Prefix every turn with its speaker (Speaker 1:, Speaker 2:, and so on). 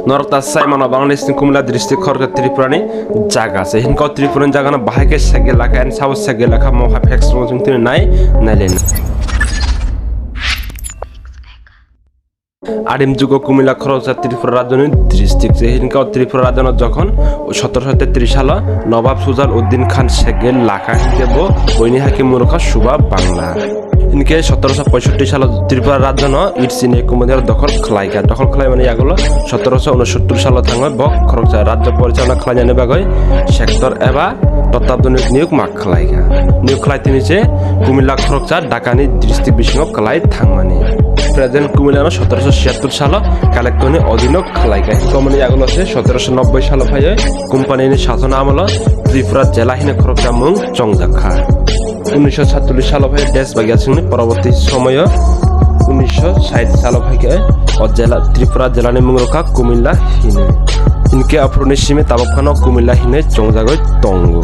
Speaker 1: নরকতা সাইমানো বাংলাদেশनि Comilla district खरका त्रिपुरानि जागा से हिनका त्रिपुरानि जागा बाहायके सेगे लाखा एन साउथ सेगे लाखा महा फेक्स जों तिन नायलेन आदिम जुग कुमिल्ला खरकसा त्रिपुरा राजधानी डिस्ट्रिक्ट से हिनका त्रिपुरा राजधानी যখন 1733 সালে নবাব সুজাল উদ্দিন খান সেগে লাখা হিসেব বইনি হাকি মুরখা সুবা বাংলা इनके 1765 সালে ত্রিপুরা রাজধানী ইটসিনে কুমদের দখল খাই মানে ইয়াগুলো 1769 সালে থাঙ্গা বক খরকসা রাজ্য পরিচালনা খাইজানে বাগৈ সেক্টর এবা তত্ত্বাবধানিক নিয়োগ মাক খাইগা নিয়োগ খাই তিনিছে কুমিল্লা খরকসা ঢাকানি ডিস্ট্রিক্ট বিশিং খাই থাংমানি প্রেজেন্ট কুমিল্লা 1776 সালে কালেক্টরনি অধীন খাইগা কমনি ইয়াগুলো আছে 1790 সালে ফাই কোম্পানিনি শাসন আমল ত্রিপুরা জেলা হিনে খরকসা মুং চংজাখা 1947 সাল ভাই দেশ বাগিয়াছিংনি পরবর্তী সময় 1960 সাল ভাইকে জেলা ত্রিপুরা জেলানি মুংরখা কুমিল্লা হিনে ইনকে अफ्रनि सिमे ताबखानो कुमिल्ला हिने चंजागै तंगो।